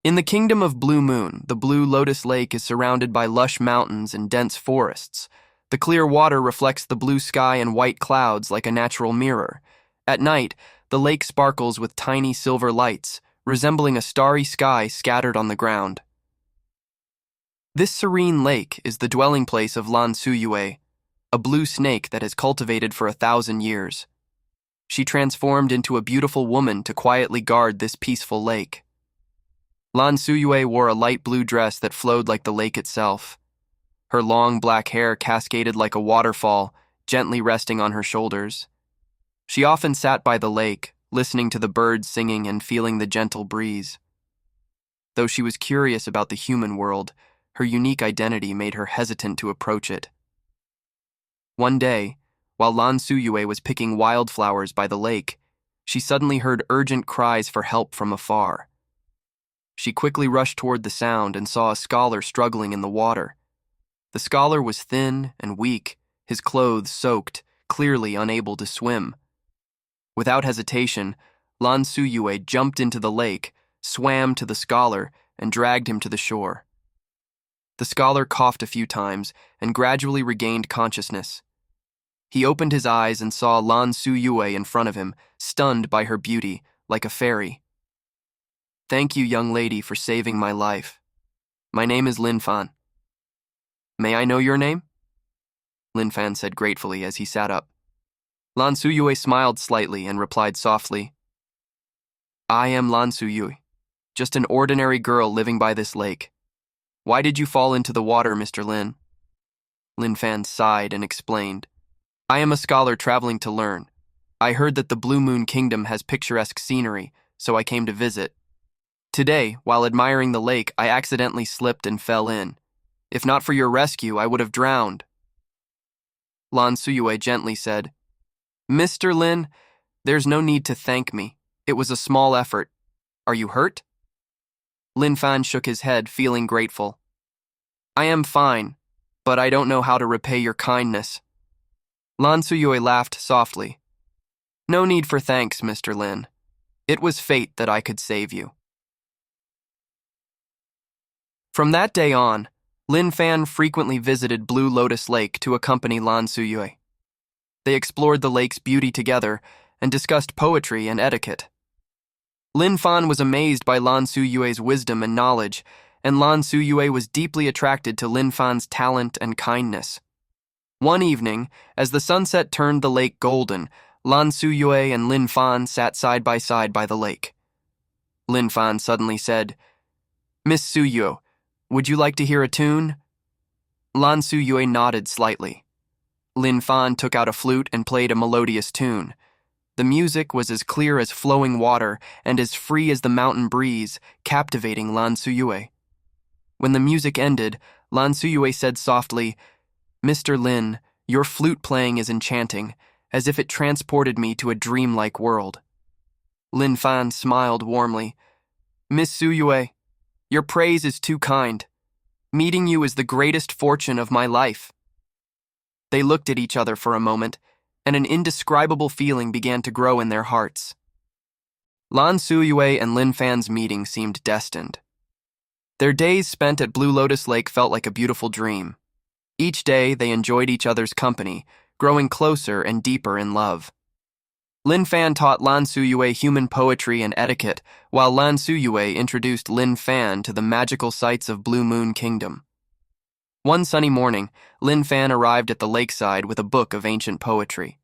In the kingdom of Blue Moon, the Blue Lotus Lake is surrounded by lush mountains and dense forests. The clear water reflects the blue sky and white clouds like a natural mirror. At night, the lake sparkles with tiny silver lights, resembling a starry sky scattered on the ground. This serene lake is the dwelling place of Lan Suyue, a blue snake that has cultivated for 1,000 years. She transformed into a beautiful woman to quietly guard this peaceful lake. Lan Suyue wore a light blue dress that flowed like the lake itself. Her long black hair cascaded like a waterfall, gently resting on her shoulders. She often sat by the lake, listening to the birds singing and feeling the gentle breeze. Though she was curious about the human world, her unique identity made her hesitant to approach it. One day, while Lan Suyue was picking wildflowers by the lake, she suddenly heard urgent cries for help from afar. She quickly rushed toward the sound and saw a scholar struggling in the water. The scholar was thin and weak, his clothes soaked, clearly unable to swim. Without hesitation, Lan Suyue jumped into the lake, swam to the scholar, and dragged him to the shore. The scholar coughed a few times and gradually regained consciousness. He opened his eyes and saw Lan Suyue in front of him, stunned by her beauty, like a fairy. "Thank you, young lady, for saving my life. My name is Lin Fan." "May I know your name?" Lin Fan said gratefully as he sat up. Lan Suyue smiled slightly and replied softly, "I am Lan Suyue, just an ordinary girl living by this lake. Why did you fall into the water, Mr. Lin?" Lin Fan sighed and explained, "I am a scholar traveling to learn. I heard that the Blue Moon Kingdom has picturesque scenery, so I came to visit. Today, while admiring the lake, I accidentally slipped and fell in. If not for your rescue, I would have drowned." Lan Suyue gently said, "Mr. Lin, there's no need to thank me. It was a small effort. Are you hurt?" Lin Fan shook his head, feeling grateful. "I am fine, but I don't know how to repay your kindness." Lan Suyue laughed softly. "No need for thanks, Mr. Lin. It was fate that I could save you." From that day on, Lin Fan frequently visited Blue Lotus Lake to accompany Lan Suyue. They explored the lake's beauty together and discussed poetry and etiquette. Lin Fan was amazed by Lan Suyue's wisdom and knowledge, and Lan Suyue was deeply attracted to Lin Fan's talent and kindness. One evening, as the sunset turned the lake golden, Lan Suyue and Lin Fan sat side by the lake. Lin Fan suddenly said, "Miss Suyue, would you like to hear a tune?" Lan Suyue nodded slightly. Lin Fan took out a flute and played a melodious tune. The music was as clear as flowing water and as free as the mountain breeze, captivating Lan Suyue. When the music ended, Lan Suyue said softly, "Mr. Lin, your flute playing is enchanting, as if it transported me to a dreamlike world." Lin Fan smiled warmly. "Miss Suyue, your praise is too kind. Meeting you is the greatest fortune of my life." They looked at each other for a moment, and an indescribable feeling began to grow in their hearts. Lan Suyue and Lin Fan's meeting seemed destined. Their days spent at Blue Lotus Lake felt like a beautiful dream. Each day they enjoyed each other's company, growing closer and deeper in love. Lin Fan taught Lan Suyue human poetry and etiquette, while Lan Suyue introduced Lin Fan to the magical sights of Blue Moon Kingdom. One sunny morning, Lin Fan arrived at the lakeside with a book of ancient poetry.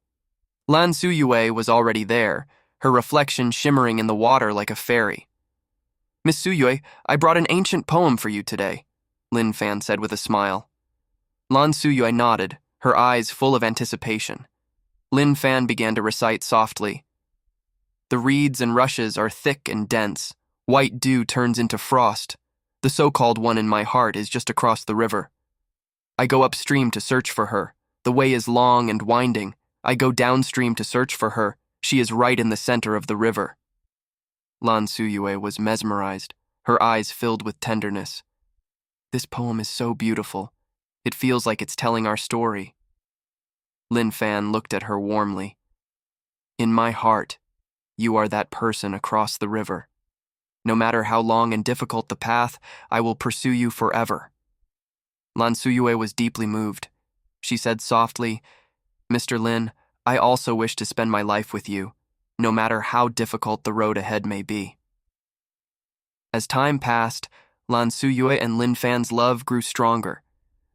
Lan Suyue was already there, her reflection shimmering in the water like a fairy. "Miss Suyue, I brought an ancient poem for you today," Lin Fan said with a smile. Lan Suyue nodded, her eyes full of anticipation. Lin Fan began to recite softly. "The reeds and rushes are thick and dense. White dew turns into frost. The so-called one in my heart is just across the river. I go upstream to search for her. The way is long and winding. I go downstream to search for her. She is right in the center of the river." Lan Suyue was mesmerized, her eyes filled with tenderness. "This poem is so beautiful. It feels like it's telling our story." Lin Fan looked at her warmly. "In my heart, you are that person across the river." No matter how long and difficult the path, I will pursue you forever. Lan Suyue was deeply moved. She said softly, Mr. Lin, I also wish to spend my life with you, no matter how difficult the road ahead may be. As time passed, Lan Suyue and Lin Fan's love grew stronger.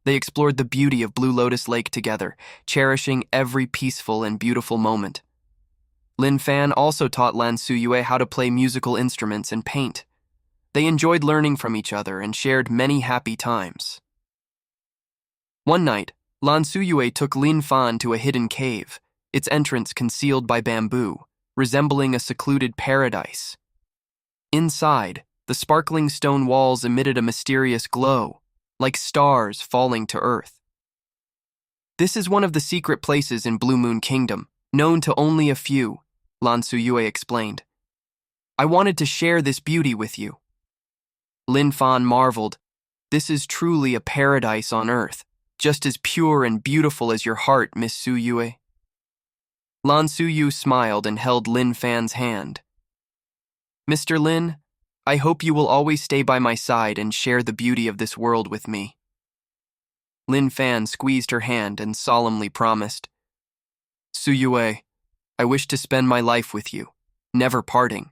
They explored the beauty of Blue Lotus Lake together, cherishing every peaceful and beautiful moment. Lin Fan also taught Lan Suyue how to play musical instruments and paint. They enjoyed learning from each other and shared many happy times. One night, Lan Suyue took Lin Fan to a hidden cave, its entrance concealed by bamboo, resembling a secluded paradise. Inside, the sparkling stone walls emitted a mysterious glow, like stars falling to earth. This is one of the secret places in Blue Moon Kingdom, known to only a few, Lan Suyue explained. I wanted to share this beauty with you. Lin Fan marveled. This is truly a paradise on earth, just as pure and beautiful as your heart, Miss Suyue. Lan Suyue smiled and held Lin Fan's hand. Mr. Lin, I hope you will always stay by my side and share the beauty of this world with me. Lin Fan squeezed her hand and solemnly promised. Suyue, I wish to spend my life with you, never parting.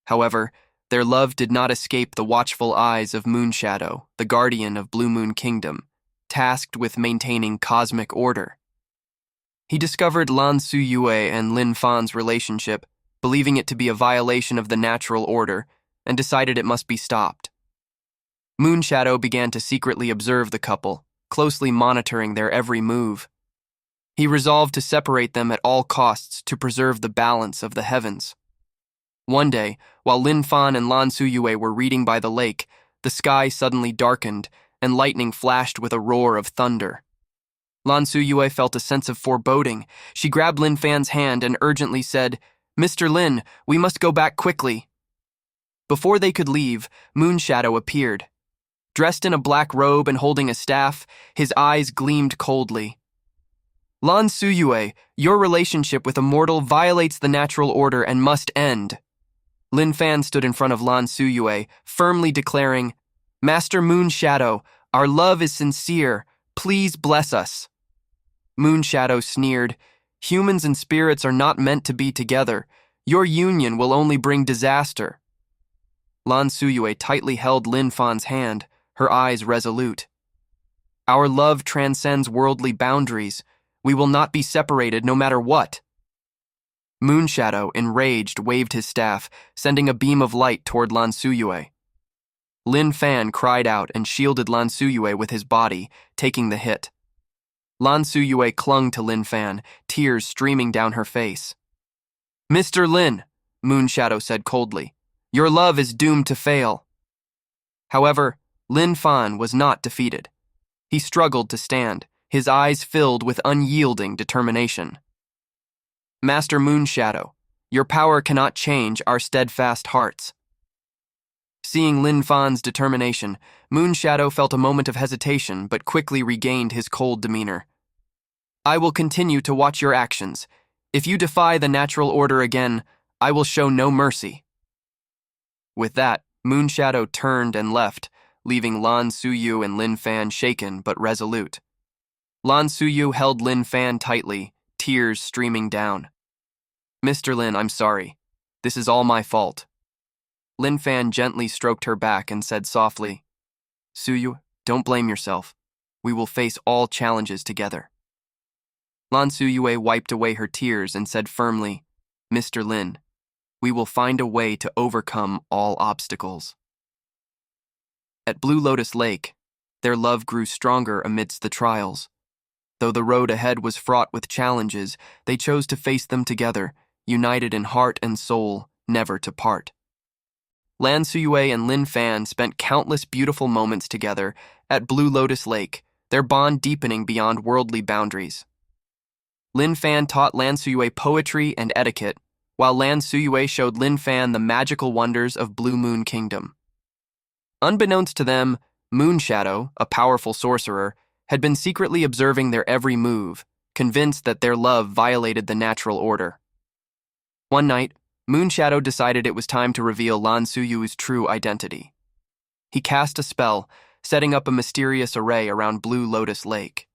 However, their love did not escape the watchful eyes of Moonshadow, the guardian of Blue Moon Kingdom, tasked with maintaining cosmic order. He discovered Lan Suyue and Lin Fan's relationship, believing it to be a violation of the natural order, and decided it must be stopped. Moonshadow began to secretly observe the couple, closely monitoring their every move. He resolved to separate them at all costs to preserve the balance of the heavens. One day, while Lin Fan and Lan Suyue were reading by the lake, the sky suddenly darkened, and lightning flashed with a roar of thunder. Lan Suyue felt a sense of foreboding. She grabbed Lin Fan's hand and urgently said, Mr. Lin, we must go back quickly. Before they could leave, Moonshadow appeared. Dressed in a black robe and holding a staff, his eyes gleamed coldly. Lan Suyue, your relationship with a mortal violates the natural order and must end. Lin Fan stood in front of Lan Suyue, firmly declaring, Master Moonshadow, our love is sincere. Please bless us. Moonshadow sneered, Humans and spirits are not meant to be together. Your union will only bring disaster. Lan Suyue tightly held Lin Fan's hand, her eyes resolute. Our love transcends worldly boundaries. We will not be separated no matter what. Moonshadow, enraged, waved his staff, sending a beam of light toward Lan Suyue. Lin Fan cried out and shielded Lan Suyue with his body, taking the hit. Lan Suyue clung to Lin Fan, tears streaming down her face. Mr. Lin, Moonshadow said coldly, your love is doomed to fail. However, Lin Fan was not defeated. He struggled to stand, his eyes filled with unyielding determination. Master Moonshadow, your power cannot change our steadfast hearts. Seeing Lin Fan's determination, Moonshadow felt a moment of hesitation but quickly regained his cold demeanor. I will continue to watch your actions. If you defy the natural order again, I will show no mercy. With that, Moonshadow turned and left, leaving Lan Suyue and Lin Fan shaken but resolute. Lan Suyue held Lin Fan tightly, tears streaming down. Mr. Lin, I'm sorry. This is all my fault. Lin Fan gently stroked her back and said softly, Suyue, don't blame yourself. We will face all challenges together. Lan Suyue wiped away her tears and said firmly, Mr. Lin, we will find a way to overcome all obstacles. At Blue Lotus Lake, their love grew stronger amidst the trials. Though the road ahead was fraught with challenges, they chose to face them together, united in heart and soul, never to part. Lan Suyue and Lin Fan spent countless beautiful moments together at Blue Lotus Lake, their bond deepening beyond worldly boundaries. Lin Fan taught Lan Suyue poetry and etiquette, while Lan Suyue showed Lin Fan the magical wonders of Blue Moon Kingdom. Unbeknownst to them, Moonshadow, a powerful sorcerer, had been secretly observing their every move, convinced that their love violated the natural order. One night, Moonshadow decided it was time to reveal Lan Suyu's true identity. He cast a spell, setting up a mysterious array around Blue Lotus Lake.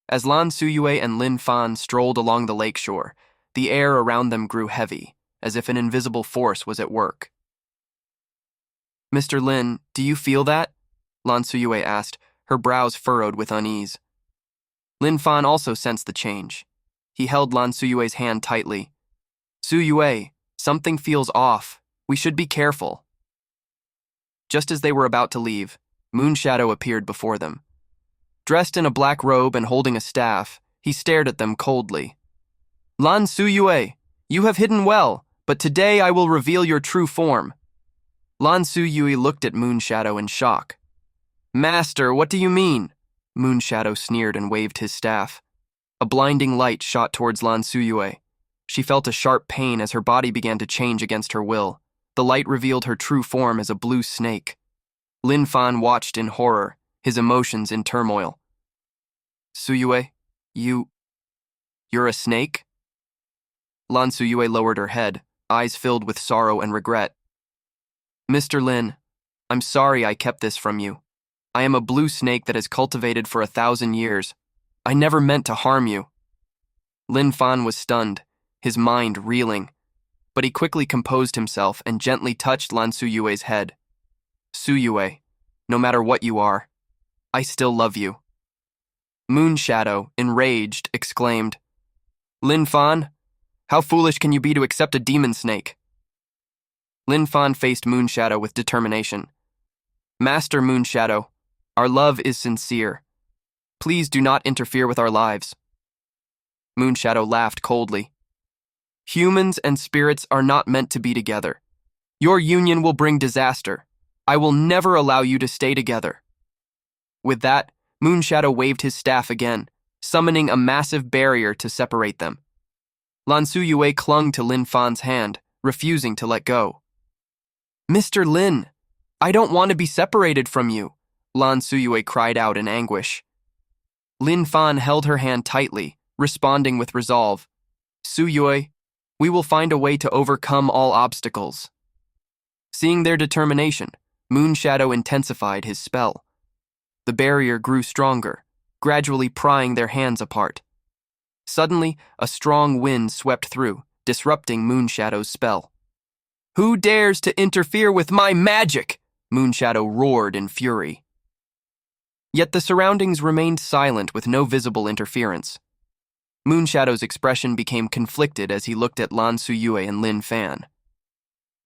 As Lan Suyue and Lin Fan strolled along the lakeshore, the air around them grew heavy, as if an invisible force was at work. "Mr. Lin, do you feel that?" Lan Suyue asked, her brows furrowed with unease. Lin Fan also sensed the change. He held Lan Suyue's hand tightly. "Suyue, something feels off. We should be careful." Just as they were about to leave, Moonshadow appeared before them. Dressed in a black robe and holding a staff, he stared at them coldly. "Lan Suyue, you have hidden well, but today I will reveal your true form." Lan Suyue looked at Moonshadow in shock. "Master, what do you mean?" Moonshadow sneered and waved his staff. A blinding light shot towards Lan Suyue. She felt a sharp pain as her body began to change against her will. The light revealed her true form as a blue snake. Lin Fan watched in horror, his emotions in turmoil. "Suyue, you're a snake?" Lan Suyue lowered her head, eyes filled with sorrow and regret. "Mr. Lin, I'm sorry I kept this from you. I am a blue snake that has cultivated for 1,000 years. I never meant to harm you." Lin Fan was stunned, his mind reeling, but he quickly composed himself and gently touched Lan Suyue's head. "Suyue, no matter what you are, I still love you." Moonshadow, enraged, exclaimed, "Lin Fan, how foolish can you be to accept a demon snake?" Lin Fan faced Moonshadow with determination. "Master Moonshadow, our love is sincere. Please do not interfere with our lives." Moonshadow laughed coldly. "Humans and spirits are not meant to be together. Your union will bring disaster. I will never allow you to stay together." With that, Moonshadow waved his staff again, summoning a massive barrier to separate them. Lan Suyue clung to Lin Fan's hand, refusing to let go. "Mr. Lin, I don't want to be separated from you," Lan Suyue cried out in anguish. Lin Fan held her hand tightly, responding with resolve. "Suyue, we will find a way to overcome all obstacles." Seeing their determination, Moonshadow intensified his spell. The barrier grew stronger, gradually prying their hands apart. Suddenly, a strong wind swept through, disrupting Moonshadow's spell. "Who dares to interfere with my magic?" Moonshadow roared in fury. Yet the surroundings remained silent with no visible interference. Moonshadow's expression became conflicted as he looked at Lan Suyue and Lin Fan.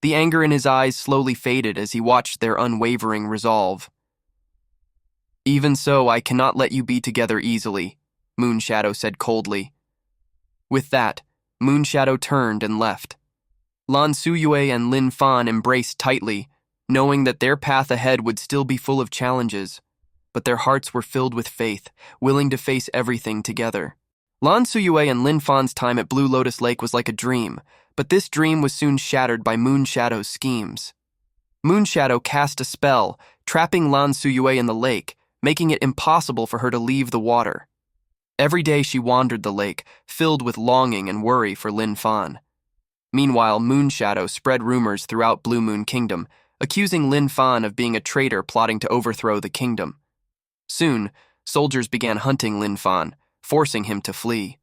The anger in his eyes slowly faded as he watched their unwavering resolve. "Even so, I cannot let you be together easily," Moonshadow said coldly. With that, Moonshadow turned and left. Lan Suyue and Lin Fan embraced tightly, knowing that their path ahead would still be full of challenges, but their hearts were filled with faith, willing to face everything together. Lan Suyue and Lin Fan's time at Blue Lotus Lake was like a dream, but this dream was soon shattered by Moonshadow's schemes. Moonshadow cast a spell, trapping Lan Suyue in the lake, making it impossible for her to leave the water. Every day she wandered the lake, filled with longing and worry for Lin Fan. Meanwhile, Moonshadow spread rumors throughout Blue Moon Kingdom, accusing Lin Fan of being a traitor plotting to overthrow the kingdom. Soon, soldiers began hunting Lin Fan, forcing him to flee.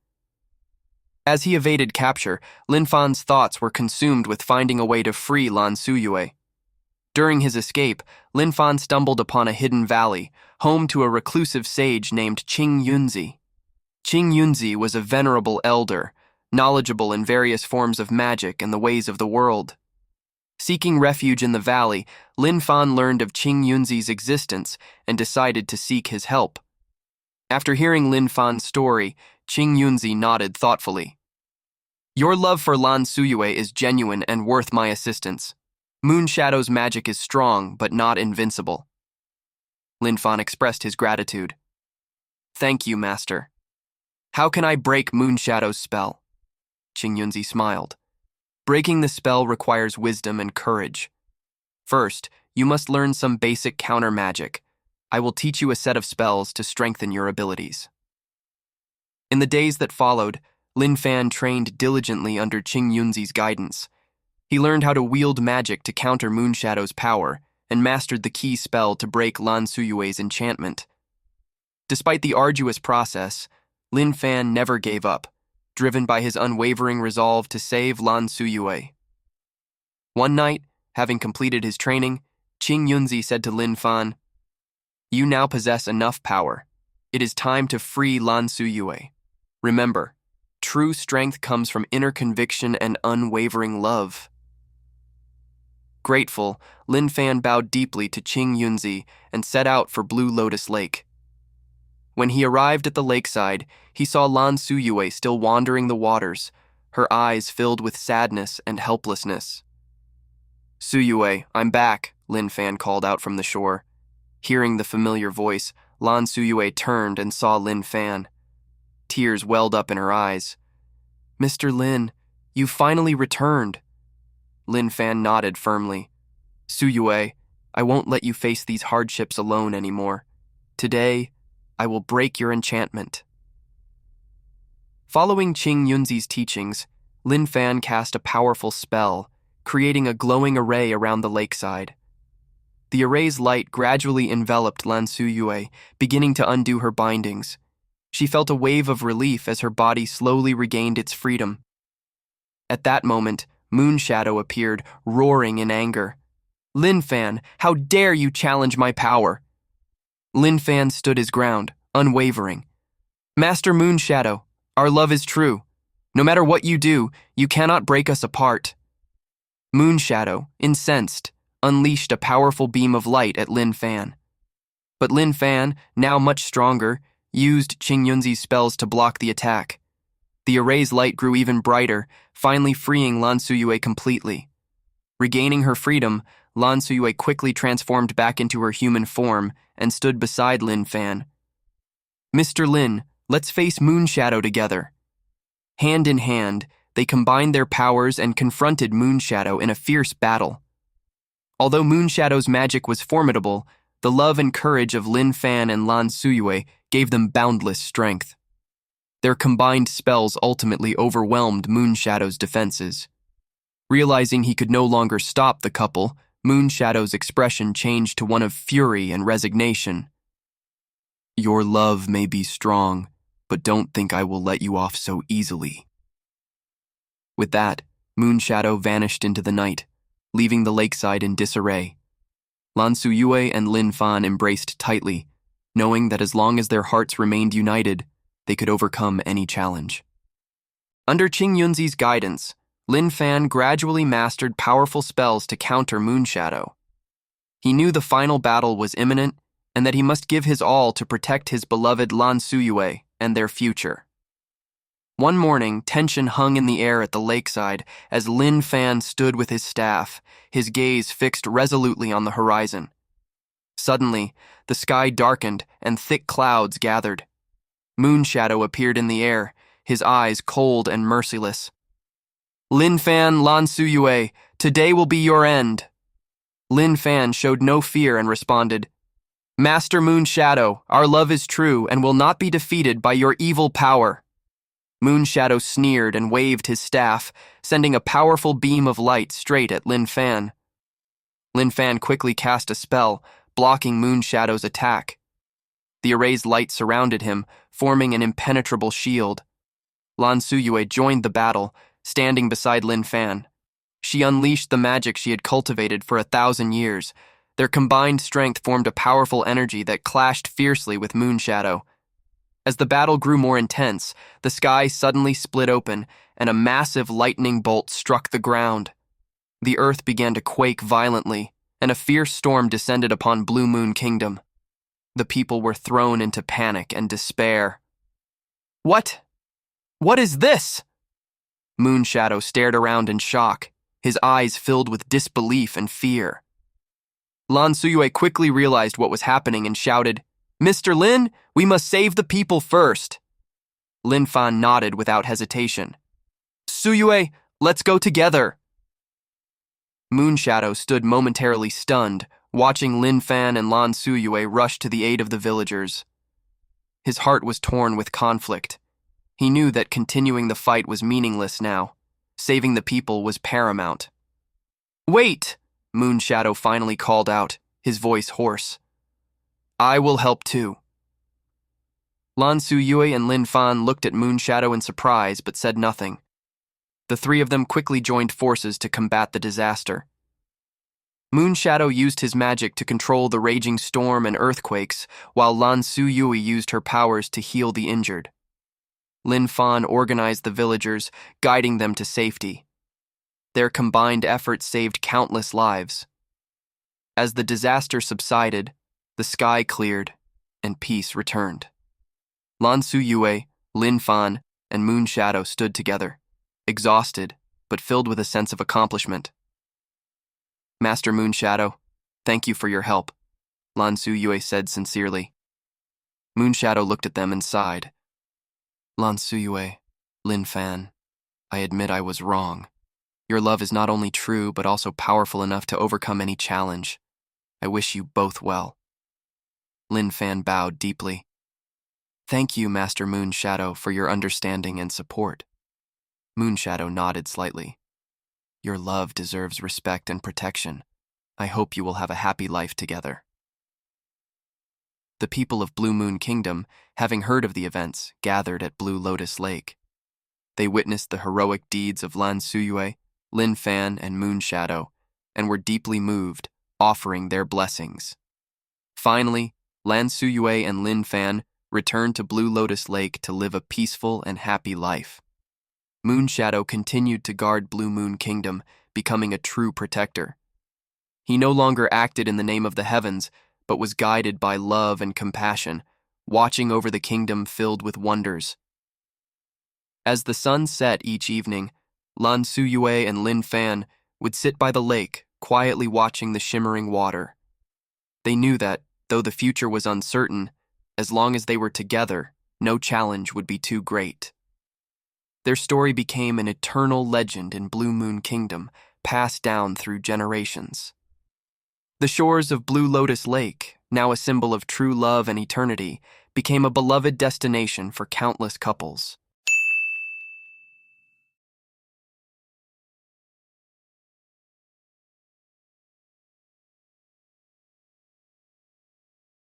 As he evaded capture, Lin Fan's thoughts were consumed with finding a way to free Lan Suyue. During his escape, Lin Fan stumbled upon a hidden valley, home to a reclusive sage named Qing Yunzi. Qing Yunzi was a venerable elder, knowledgeable in various forms of magic and the ways of the world. Seeking refuge in the valley, Lin Fan learned of Qing Yunzi's existence and decided to seek his help. After hearing Lin Fan's story, Qing Yunzi nodded thoughtfully. "Your love for Lan Suyue is genuine and worth my assistance. Moonshadow's magic is strong, but not invincible." Lin Fan expressed his gratitude. "Thank you, Master. How can I break Moonshadow's spell?" Qing Yunzi smiled. "Breaking the spell requires wisdom and courage. First, you must learn some basic counter magic. I will teach you a set of spells to strengthen your abilities." In the days that followed, Lin Fan trained diligently under Qing Yunzi's guidance. He learned how to wield magic to counter Moonshadow's power and mastered the key spell to break Lan Suyue's enchantment. Despite the arduous process, Lin Fan never gave up, driven by his unwavering resolve to save Lan Suyue. One night, having completed his training, Qing Yunzi said to Lin Fan, "You now possess enough power. It is time to free Lan Suyue. Remember, true strength comes from inner conviction and unwavering love." Grateful, Lin Fan bowed deeply to Qing Yunzi and set out for Blue Lotus Lake. When he arrived at the lakeside, he saw Lan Suyue still wandering the waters, her eyes filled with sadness and helplessness. "Suyue, I'm back," Lin Fan called out from the shore. Hearing the familiar voice, Lan Suyue turned and saw Lin Fan. Tears welled up in her eyes. "Mr. Lin, you finally returned." Lin Fan nodded firmly. "Suyue, I won't let you face these hardships alone anymore. Today, I will break your enchantment." Following Qing Yunzi's teachings, Lin Fan cast a powerful spell, creating a glowing array around the lakeside. The array's light gradually enveloped Lan Suyue, beginning to undo her bindings. She felt a wave of relief as her body slowly regained its freedom. At that moment, Moonshadow appeared, roaring in anger. "Lin Fan, how dare you challenge my power?" Lin Fan stood his ground, unwavering. "Master Moonshadow, our love is true. No matter what you do, you cannot break us apart." Moonshadow, incensed, unleashed a powerful beam of light at Lin Fan. But Lin Fan, now much stronger, used Qing Yunzi's spells to block the attack. The array's light grew even brighter, finally freeing Lan Suyue completely. Regaining her freedom, Lan Suyue quickly transformed back into her human form and stood beside Lin Fan. "Mr. Lin, let's face Moonshadow together." Hand in hand, they combined their powers and confronted Moonshadow in a fierce battle. Although Moonshadow's magic was formidable, the love and courage of Lin Fan and Lan Suyue gave them boundless strength. Their combined spells ultimately overwhelmed Moonshadow's defenses. Realizing he could no longer stop the couple, Moonshadow's expression changed to one of fury and resignation. "Your love may be strong, but don't think I will let you off so easily." With that, Moonshadow vanished into the night, leaving the lakeside in disarray. Lan Suyue and Lin Fan embraced tightly, knowing that as long as their hearts remained united, they could overcome any challenge. Under Qing Yunzi's guidance, Lin Fan gradually mastered powerful spells to counter Moonshadow. He knew the final battle was imminent and that he must give his all to protect his beloved Lan Suyue and their future. One morning, tension hung in the air at the lakeside as Lin Fan stood with his staff, his gaze fixed resolutely on the horizon. Suddenly, the sky darkened and thick clouds gathered. Moonshadow appeared in the air, his eyes cold and merciless. "Lin Fan, Lan Suyue, today will be your end." Lin Fan showed no fear and responded, "Master Moonshadow, our love is true and will not be defeated by your evil power." Moonshadow sneered and waved his staff, sending a powerful beam of light straight at Lin Fan. Lin Fan quickly cast a spell, blocking Moonshadow's attack. The array's light surrounded him, forming an impenetrable shield. Lan Suyue joined the battle, standing beside Lin Fan. She unleashed the magic she had cultivated for 1,000 years. Their combined strength formed a powerful energy that clashed fiercely with Moonshadow. As the battle grew more intense, the sky suddenly split open, and a massive lightning bolt struck the ground. The earth began to quake violently, and a fierce storm descended upon Blue Moon Kingdom. The people were thrown into panic and despair. What is this?" Moonshadow stared around in shock, his eyes filled with disbelief and fear. Lan Suyue quickly realized what was happening and shouted, "Mr. Lin, we must save the people first." Lin Fan nodded without hesitation. "Suyue, let's go together." Moonshadow stood momentarily stunned, watching Lin Fan and Lan Suyue rush to the aid of the villagers. His heart was torn with conflict. He knew that continuing the fight was meaningless now. Saving the people was paramount. Wait! Moonshadow finally called out, his voice hoarse. I will help too. Lan Suyue and Lin Fan looked at Moonshadow in surprise but said nothing. The three of them quickly joined forces to combat the disaster. Moonshadow used his magic to control the raging storm and earthquakes, while Lan Suyue used her powers to heal the injured. Lin Fan organized the villagers, guiding them to safety. Their combined efforts saved countless lives. As the disaster subsided, the sky cleared, and peace returned. Lan Suyue, Lin Fan, and Moonshadow stood together, exhausted, but filled with a sense of accomplishment. Master Moonshadow, thank you for your help, Lan Suyue said sincerely. Moonshadow looked at them and sighed. Lan Suyue, Lin Fan, I admit I was wrong. Your love is not only true, but also powerful enough to overcome any challenge. I wish you both well. Lin Fan bowed deeply. Thank you, Master Moonshadow, for your understanding and support. Moonshadow nodded slightly. Your love deserves respect and protection. I hope you will have a happy life together. The people of Blue Moon Kingdom, having heard of the events, gathered at Blue Lotus Lake. They witnessed the heroic deeds of Lan Suyue, Lin Fan, and Moonshadow, and were deeply moved, offering their blessings. Finally, Lan Suyue and Lin Fan returned to Blue Lotus Lake to live a peaceful and happy life. Moonshadow continued to guard Blue Moon Kingdom, becoming a true protector. He no longer acted in the name of the heavens, but was guided by love and compassion, watching over the kingdom filled with wonders. As the sun set each evening, Lan Suyue and Lin Fan would sit by the lake, quietly watching the shimmering water. They knew that, though the future was uncertain, as long as they were together, no challenge would be too great. Their story became an eternal legend in Blue Moon Kingdom, passed down through generations. The shores of Blue Lotus Lake, now a symbol of true love and eternity, became a beloved destination for countless couples.